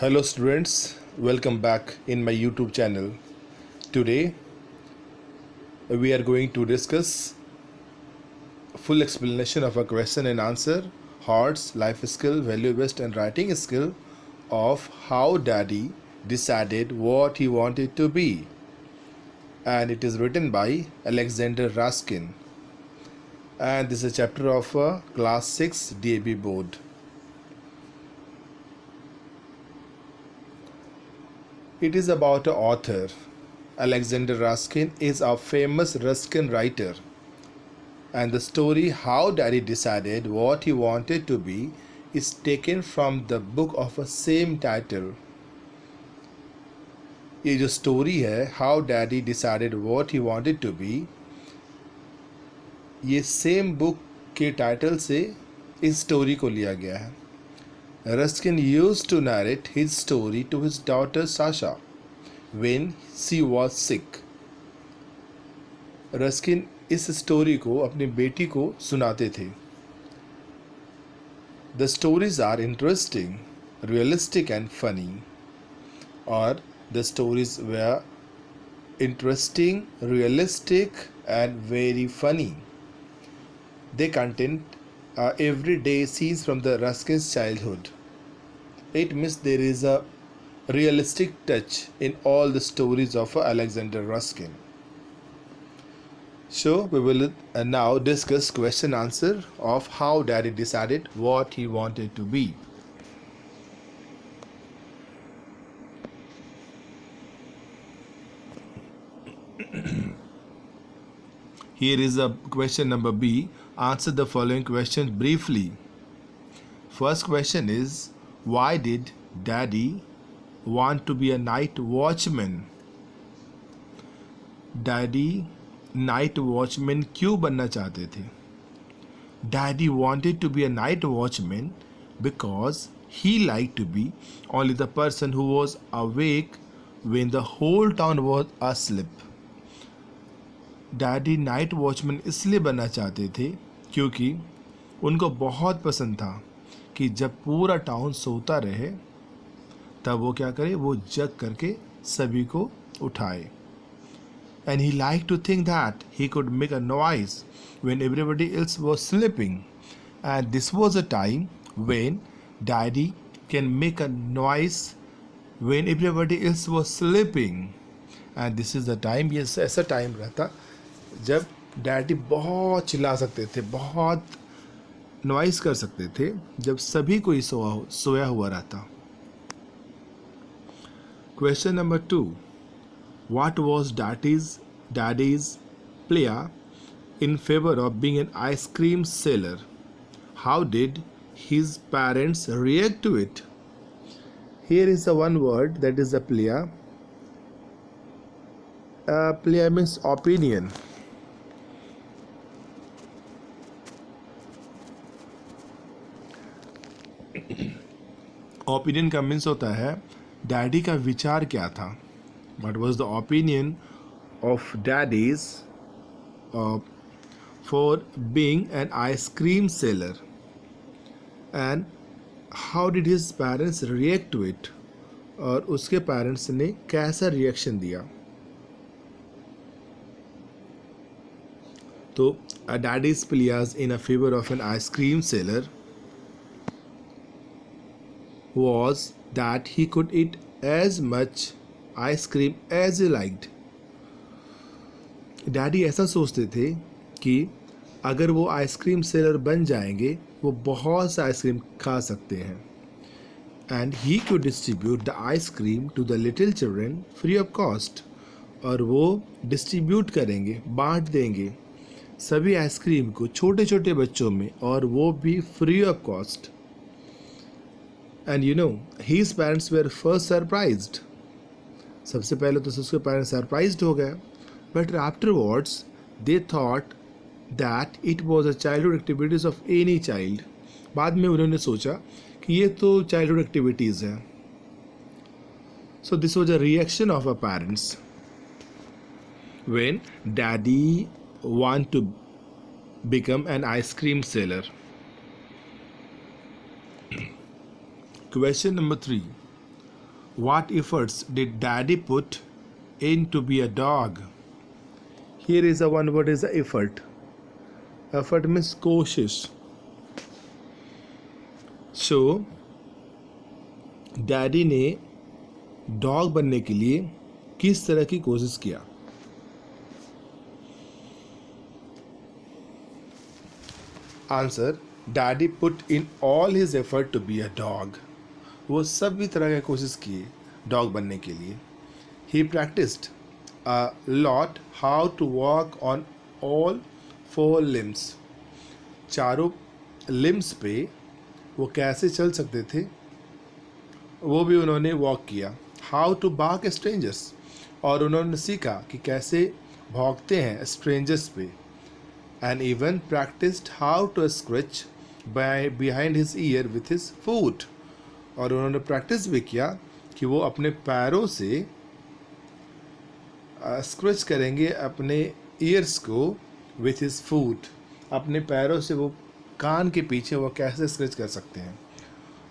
Hello students, welcome back in my YouTube channel. Today we are going to discuss full explanation of a question and answer, HOTS, life skill, value based and writing skill of how daddy decided what he wanted to be. And it is written by Alexander Raskin. And this is a chapter of class 6 DAB board. It is about an author. Alexander Raskin is a famous Ruskin writer. And the story How Daddy Decided What He Wanted to Be is taken from the book of a same title. ये जो story है How Daddy Decided What He Wanted to Be, ये same book के title से इस story को लिया गया है. Ruskin used to narrate his story to his daughter Sasha when she was sick. Ruskin इस स्टोरी को अपनी बेटी को सुनाते थे. The stories are interesting, realistic and funny. Or the stories were interesting, realistic and very funny. They contain everyday scenes from the Ruskin's childhood. It means there is a realistic touch in all the stories of Alexander Ruskin. So we will now discuss question answer of how daddy decided what he wanted to be. Here is a question number B. Answer the following questions briefly. First question is, why did daddy want to be a night watchman? Daddy night watchman क्यों बनना चाहते थे? Daddy wanted to be a night watchman because he liked to be only the person who was awake when the whole town was asleep. Daddy night watchman इसलिए बनना चाहते थे क्योंकि उनको बहुत पसंद था कि जब पूरा टाउन सोता रहे तब वो क्या करे, वो जग करके सभी को उठाए. And he liked to think that he could make a noise when everybody else was sleeping. And this was a time when daddy can make a noise when everybody else was sleeping. And this is the time, yes, ऐसा time रहता जब daddy बहुत चिल्ला सकते थे, बहुत noise कर सकते थे जब सभी कोई सोया हुआ रहता. Question number 2. What was daddy's plea in favor of being an ice cream seller? How did his parents react to it? Here is the one word, that is a plea. Plea means opinion. Opinion का means होता है daddy का विचार क्या था. What was the opinion of daddy's for being an ice cream seller, and how did his parents react to it? और उसके parents ने कैसा रिएक्शन दिया. तो daddy's pleas in a favor of an ice cream seller was that he could eat as much ice cream as a liked. Daddy ऐसा सोचते थे कि अगर वो आइसक्रीम सेलर बन जाएंगे वो बहुत सा आइसक्रीम खा सकते हैं. And he could distribute the ice cream to the little children free of cost. और वो डिस्ट्रीब्यूट करेंगे, बांट देंगे सभी आइसक्रीम को छोटे छोटे बच्चों में, और वो भी free of cost. And you know his parents were first surprised. सबसे पहले तो उसके पेरेंट्स सरप्राइज्ड हो गए, but afterwards they thought that it was a childhood activities of any child. बाद में उन्होंने सोचा कि ये तो चाइल्डहुड एक्टिविटीज़ हैं. So this was a reaction of a parents when daddy want to become an ice cream seller. Question number 3. What efforts did daddy put in to be a dog? Here is a one word is effort. Effort means कोशिश. So, daddy ने dog बनने के लिए किस तरह की कोशिश किया? Answer, daddy put in all his effort to be a dog. वो सभी तरह की कोशिश किए डॉग बनने के लिए. He practised a lot how to walk on all 4 limbs. चारों लिम्स पे वो कैसे चल सकते थे वो भी उन्होंने वॉक किया. हाउ टू बार्क स्ट्रेंजर्स, और उन्होंने सीखा कि कैसे भौंकते हैं स्ट्रेंजर्स पे. And even practised how to scratch behind his ear with his foot, और उन्होंने प्रैक्टिस भी किया कि वो अपने पैरों से स्क्रैच करेंगे अपने ईयर्स को विथ हिज फुट. अपने पैरों से वो कान के पीछे वो कैसे स्क्रैच कर सकते हैं.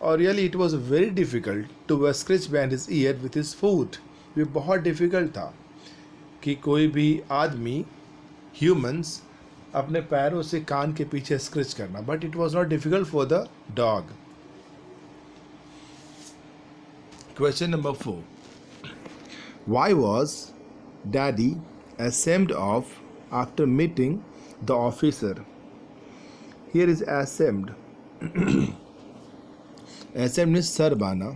और really it was very difficult to scratch behind his ear with his foot. ये बहुत डिफ़िकल्ट था कि कोई भी आदमी ह्यूमंस अपने पैरों से कान के पीछे स्क्रैच करना. But it was not difficult for the dog. Question number 4. Why was daddy ashamed of after meeting the officer? Here is ashamed. ashamed means शर्माना.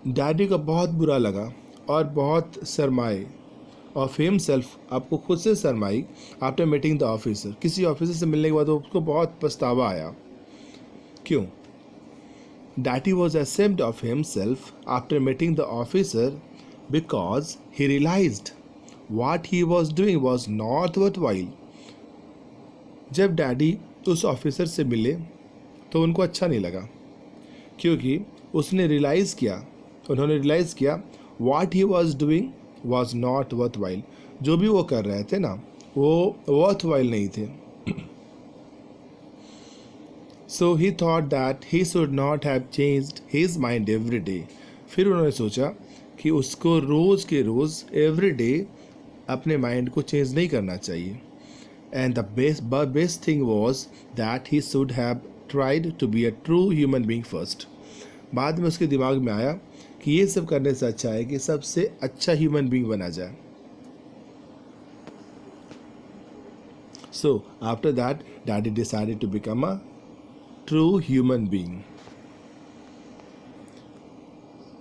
डैडी को बहुत बुरा लगा और बहुत शर्माए ऑफ हिमसेल्फ, आपको खुद से शर्माई. आफ्टर मीटिंग द ऑफिसर, किसी ऑफिसर से मिलने के बाद उसको बहुत पछतावा आया. क्यों? Daddy was ashamed of himself after meeting the officer because he realized what he was doing was not worthwhile. जब डैडी उस ऑफिसर से मिले तो उनको अच्छा नहीं लगा, क्योंकि उन्होंने रियलाइज़ किया what he was doing was not worthwhile. जो भी वो कर रहे थे ना वो worthwhile नहीं थे. So he thought that he should not have changed his mind every day. फिर उन्होंने सोचा कि उसको रोज़ के रोज़ एवरी डे अपने माइंड को चेंज नहीं करना चाहिए. And the best thing was that he should have tried to be a true human being first. बाद में उसके दिमाग में आया कि ये सब करने से अच्छा है कि सबसे अच्छा ह्यूमन बीइंग बना जाए. So after that, Daddy decided to become a true human being.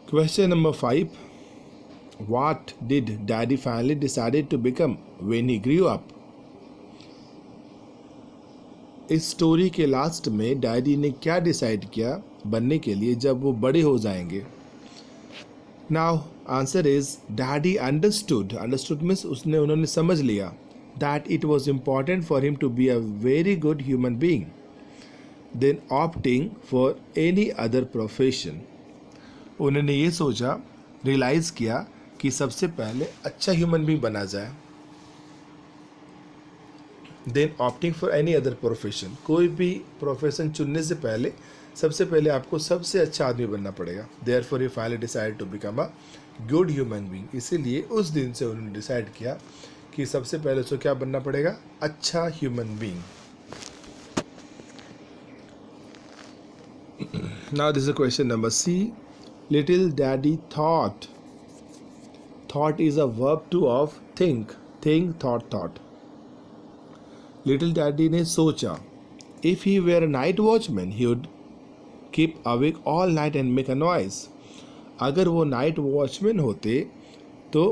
Question number 5. What did Daddy finally decided to become when he grew up? इस स्टोरी के लास्ट में डैडी ने क्या डिसाइड किया बनने के लिए जब वो बड़े हो जाएंगे? Now answer is Daddy understood means उन्होंने समझ लिया that it was important for him to be a very good human being then opting for any other profession. उन्होंने ये सोचा, रियलाइज़ किया कि सबसे पहले अच्छा ह्यूमन बीइंग बना जाए. then opting for any other profession, कोई भी प्रोफेशन चुनने से पहले सबसे पहले आपको सबसे अच्छा आदमी बनना पड़ेगा. therefore he finally decided to become a good human being. इसीलिए उस दिन से उन्होंने डिसाइड किया कि सबसे पहले उसको क्या बनना पड़ेगा? अच्छा human being. Now this is question number C. Little daddy thought. Thought is a verb to of think. Thought. Little daddy ने सोचा. If he were a night watchman, he would keep awake all night and make a noise. अगर वो night watchman होते तो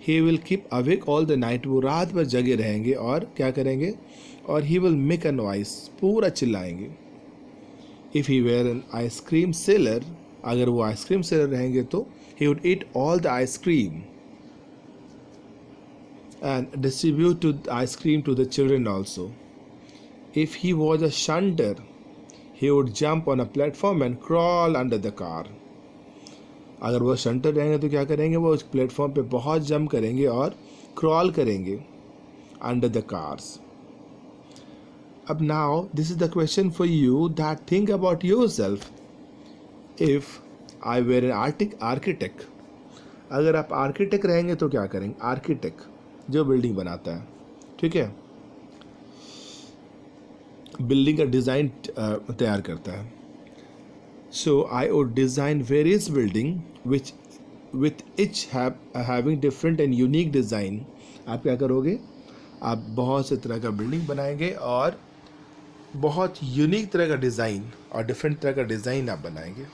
he will keep awake all the night, वो रात भर जगे रहेंगे और क्या करेंगे? और he will make a noise, पूरा चिल्लाएंगे. If he were an ice cream seller, अगर वो आइसक्रीम सेलर रहेंगे तो he would eat all the ice cream and distribute to ice cream to the children also. If he was a shunter, he would jump on a platform and crawl under the car. अगर वो shunter रहेंगे तो क्या करेंगे? वो उस platform पे बहुत जंप करेंगे और क्रॉल करेंगे अंडर द कार्स. अब now this is the question for you that think about yourself. If I were an architect, अगर आप आर्किटेक्ट रहेंगे तो क्या करेंगे? आर्किटेक्ट जो बिल्डिंग बनाता है, ठीक है, बिल्डिंग का डिज़ाइन तैयार करता है. So I would design various building which with each having different and unique design. आप क्या करोगे? आप बहुत से तरह का बिल्डिंग बनाएंगे और बहुत यूनिक तरह का डिज़ाइन और डिफरेंट तरह का डिज़ाइन आप बनाएंगे.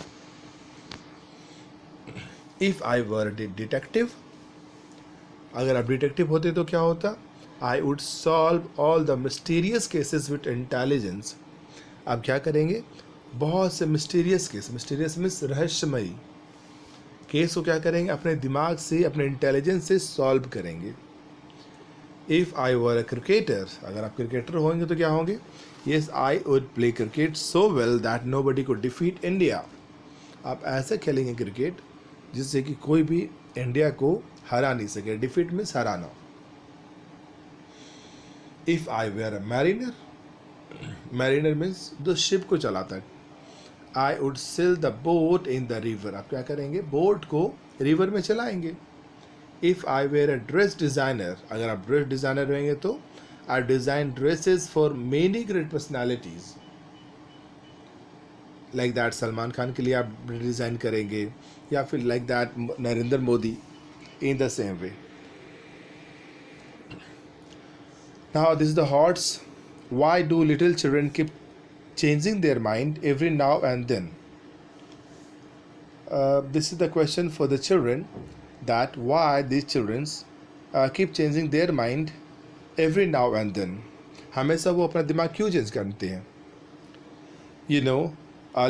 इफ़ आई वर डिटेक्टिव, अगर आप डिटेक्टिव होते तो क्या होता? I would solve all the mysterious cases with intelligence. आप क्या करेंगे? बहुत से मिस्टीरियस केस, मिस्टीरियस मीन्स रहस्यमयी केस को क्या करेंगे? अपने दिमाग से, अपने इंटेलिजेंस से सॉल्व करेंगे. If I were a cricketer, अगर आप क्रिकेटर होंगे तो क्या होंगे? Yes, I would play cricket so well that nobody could defeat India. आप ऐसे खेलेंगे क्रिकेट जिससे कि कोई भी इंडिया को हरा नहीं सके. डिफीट मीन्स हराना. If I were a mariner, mariner means जो शिप को चलाता है. I would sail the boat in the river. आप क्या करेंगे? बोट को रिवर में चलाएंगे. If I were a dress designer, अगर आप ड्रेस डिज़ाइनर रहेंगे तो I design dresses for many great personalities. Like that Salman Khan के लिए आप डिज़ाइन करेंगे, या फिर like that Narendra Modi. In the same way. Now this is the hots. Why do little children keep changing their mind every now and then? This is the question for the children, that why these children keep changing their mind every now and then. हमेशा वो अपना दिमाग क्यों change करते हैं? You know,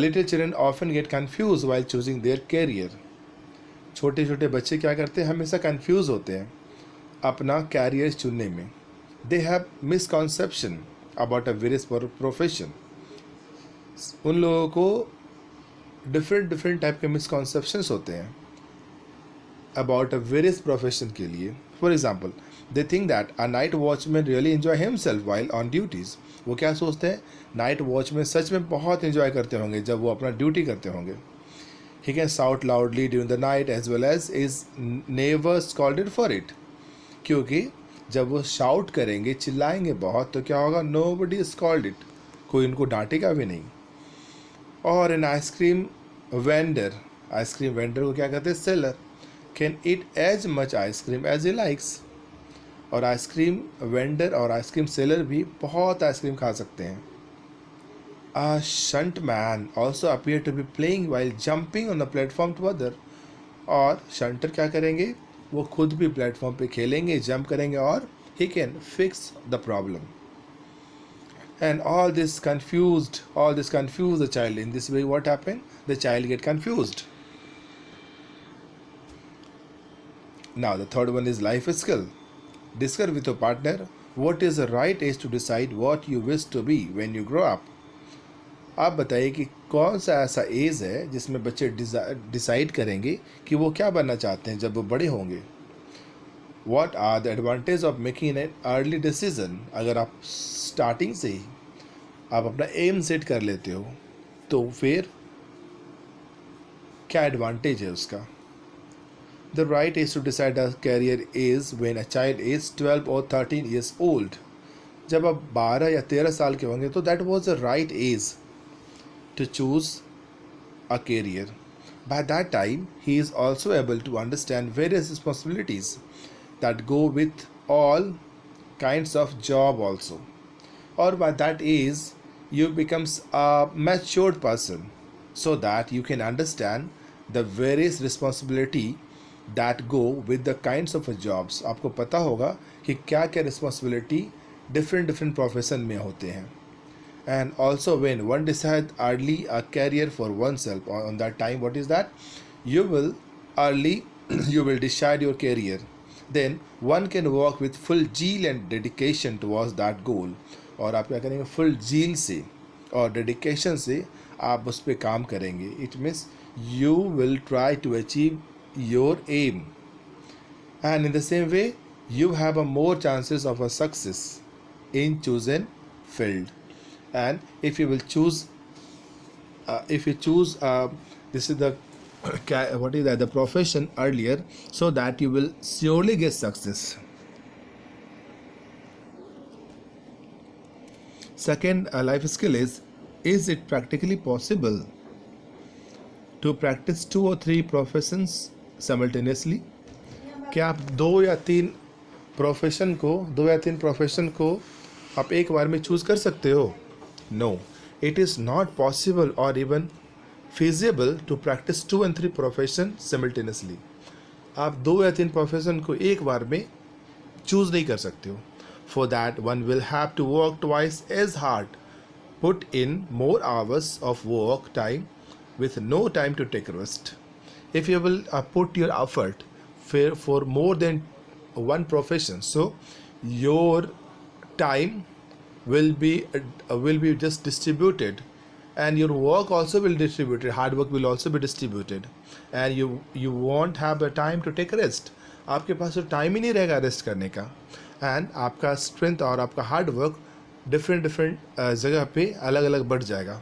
little children often get confused while choosing their career. छोटे छोटे बच्चे क्या करते हैं? हमेशा कंफ्यूज होते हैं अपना कैरियर चुनने में. They have misconception about a various profession. उन लोगों को डिफरेंट टाइप के मिसकॉन्सेप्शंस होते हैं अबाउट अ वेरियस प्रोफेशन के लिए. For example, they think that a night watchman really enjoy himself while on duties. वो क्या सोचते हैं? नाइट वॉचमैन सच में बहुत एंजॉय करते होंगे जब वो अपना ड्यूटी करते होंगे. He can shout loudly during the night as well as is never scolded for it. क्योंकि जब वो शाउट करेंगे, चिल्लाएंगे बहुत, तो क्या होगा? नो बडी स्कॉल्ड इट, कोई उनको डांटेगा भी नहीं. और an ice cream vendor, ice cream vendor को क्या कहते हैं? Seller. Can eat as much ice cream as he likes. और आइसक्रीम वेंडर और आइसक्रीम सेलर भी बहुत आइसक्रीम खा सकते हैं. A shunt man also appear to be playing while jumping on the platform to other. और शंटर क्या करेंगे? वो खुद भी प्लेटफॉर्म पे खेलेंगे, जंप करेंगे, और he can fix the problem. And all this confused the child. In this way, what happened? The child get confused. Now the third one is life skill. Discuss with your partner what is the right age to decide what you wish to be when you grow up. आप बताइए कि कौन सा ऐसा as है जिसमें बच्चे decide करेंगे कि वो क्या बनना चाहते हैं जब वो बड़े होंगे. What are the advantages of making an early decision? अगर आप स्टार्टिंग से ही आप अपना एम सेट कर लेते हो तो फिर क्या एडवांटेज है उसका. The right age to decide a career is when a child is 12 और 13 ईयर्स ओल्ड. जब आप 12 या 13 साल के होंगे तो that was the right age to choose a career. By that time, he is also able to understand various responsibilities that go with all kinds of job also. Or by that age, you becomes a matured person so that you can understand the various responsibility that go with the kinds of jobs. आपको पता होगा कि क्या क्या responsibility different profession में होते हैं. And also when one decides early a career for oneself, on that time, what is that? You will decide your career. Then one can work with full zeal and dedication towards that goal. और आप क्या करेंगे? Full जील से और dedication से आप उस पर काम करेंगे. It means you will try to achieve your aim. And in the same way you have a more chances of a success in chosen field. And if you choose This is the what is that, the profession earlier, so that you will surely get success. Second life skill is it practically possible to practice 2 or 3 professions simultaneously? क्या आप 2 या 3 को आप एक बार में choose कर सकते हो? No, it is not possible और even feasible to practice 2 and 3 profession simultaneously. आप 2 या 3 प्रोफेशन को एक बार में चूज नहीं कर सकते हो. For that one will have to work twice as hard, put in more hours of work time with no time to take rest. If you will put your effort for more than one profession, so your time will be just distributed, and your work also will distributed, hard work will also be distributed, and you won't have the time to take rest. आपके पास तो time ही नहीं रहेगा rest करने का, and आपका strength और आपका hard work different जगह पे अलग अलग बढ़ जाएगा.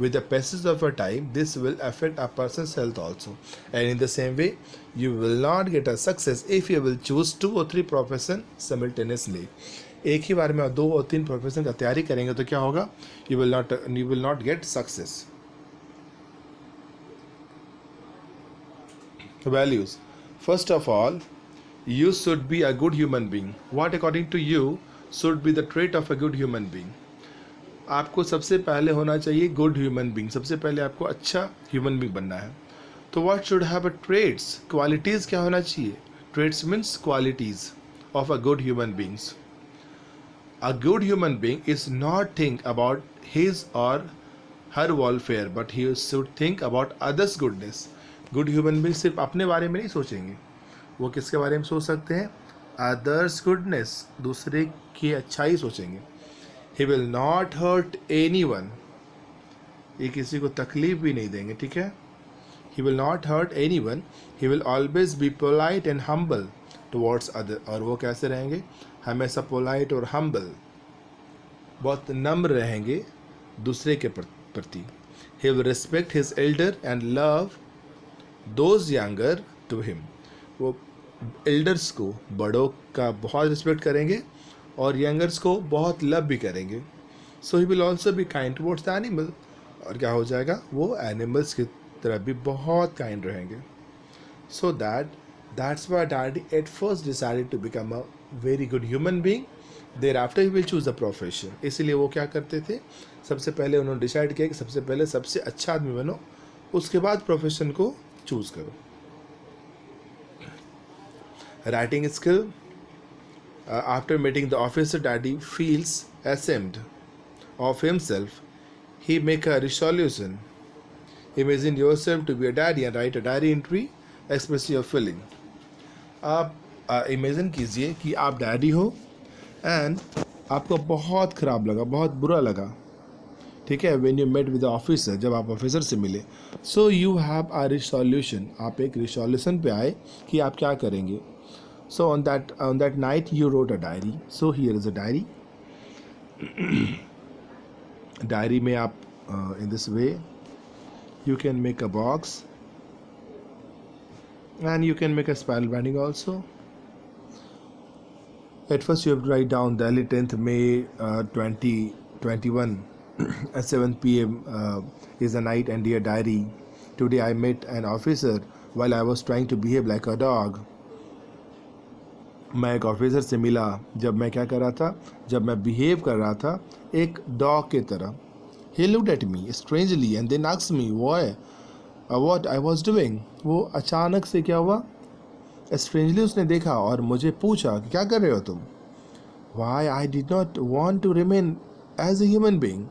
With the passage of a time, this will affect a person's health also, and in the same way you will not get a success if you will choose 2 or 3 profession simultaneously. एक ही बार में 2 और 3 profession का तैयारी करेंगे तो क्या होगा? You will not get success. Values. First of all, you should be a good human being. What according to you should be the trait of a good human being? आपको सबसे पहले होना चाहिए गुड ह्यूमन बीइंग. सबसे पहले आपको अच्छा human being बनना है. तो what should have a traits, qualities क्या होना चाहिए? Traits means qualities of a good human beings. A good human being is not think about his or her welfare, but he should think about others' goodness. Good human being सिर्फ अपने बारे में नहीं सोचेंगे, वो किसके बारे में सोच सकते हैं? Others' goodness, दूसरे की अच्छाई सोचेंगे. He will not hurt anyone. ये किसी को तकलीफ भी नहीं देंगे, ठीक है? He will not hurt anyone. He will always be polite and humble towards other. और वो कैसे रहेंगे? हमेशा पोलाइट और हम्बल, बहुत नम्र रहेंगे दूसरे के प्रति. He will respect his elder and love those younger to him. वो एल्डर्स को, बड़ों का बहुत रिस्पेक्ट करेंगे और यंगर्स को बहुत लव भी करेंगे. So he will also be kind towards the animal. और क्या हो जाएगा? वो एनिमल्स की तरफ भी बहुत काइंड रहेंगे. So that's why Daddy at first decided to become a very good human being. Thereafter he will choose a profession. इसलिए वो क्या करते थे? सबसे पहले उन्होंने डिसाइड किया कि सबसे पहले सबसे अच्छा आदमी बनो, उसके बाद प्रोफेशन को चूज करो. Writing skill. After meeting the officer, Daddy feels ashamed of himself. He make a resolution. Imagine yourself to be a daddy and write a diary entry, express your feeling. आप imagine कीजिए कि आप daddy हो and आपको बहुत ख़राब लगा, बहुत बुरा लगा, ठीक है? When you met with the officer, जब आप ऑफिसर से मिले. So you have a resolution, आप एक रिसोल्यूशन पे आए कि आप क्या करेंगे. So on that night you wrote a diary. So here is a diary. Diary में आप in this way you can make a box and you can make a spiral binding also. At first you have to write down Delhi 10th May 2021 at 7 p.m. Is the night, and dear diary, today I met an officer while I was trying to behave like a dog. मैं एक officer से मिला जब मैं क्या कर रहा था? जब मैं बिहेव कर रहा था एक डॉग की तरह. He looked at me strangely and then asked me what I was doing. वो अचानक से क्या हुआ? Strangely उसने देखा और मुझे पूछा कि क्या कर रहे हो तुम? Why I did not want to remain as a human being.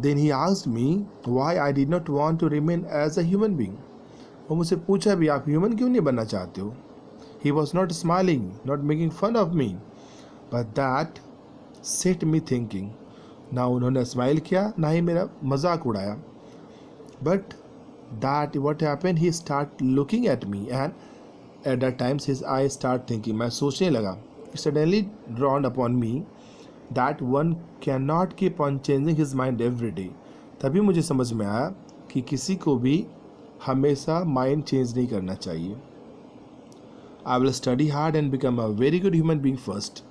Then he asked me why I did not want to remain as a human being. वो मुझसे पूछा भी आप ह्यूमन क्यों नहीं बनना चाहते हो? He was not smiling, not making fun of me, but that set me thinking. ना उन्होंने स्माइल किया, ना ही मेरा मजाक उड़ाया. But that what happened, he start looking at me and at that times his I start thinking. मैं सोचने लगा. Suddenly ड्रॉन्ड upon me that one can not keep on changing his mind every day. तभी मुझे समझ में आया कि किसी को भी हमेशा माइंड चेंज नहीं करना चाहिए. I will study hard and become a very good human being first.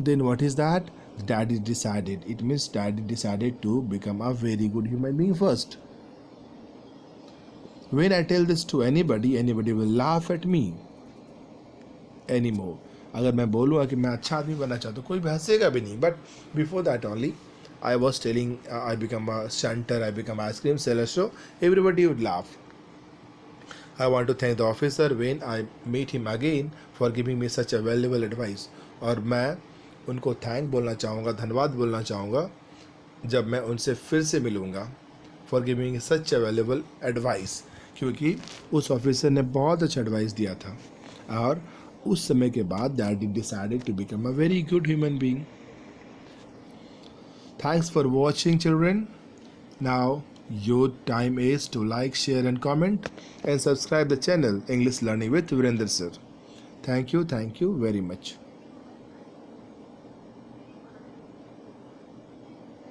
Then what is that? Daddy decided. It means daddy decided to become a very good human being first. When I tell this to anybody, anybody will laugh at me anymore. अगर मैं बोलूँगा कि मैं अच्छा आदमी बनना चाहता हूँ, कोई भी हंसेगा भी नहीं. But before that only, I was telling I become a shunter, I become ice cream seller, so everybody would laugh. I want to thank the officer when I meet him again for giving me such a valuable advice. और मैं उनको thank बोलना चाहूँगा, धन्यवाद बोलना चाहूँगा जब मैं उनसे फिर से मिलूँगा for giving such a valuable advice, क्योंकि उस ऑफिसर ने बहुत अच्छा एडवाइस दिया था. और उस समय के बाद that he decided to become a very good human being. Thanks for watching, children. Now your time is to like, share and comment and subscribe the channel English Learning with Virender Sir. Thank you very much.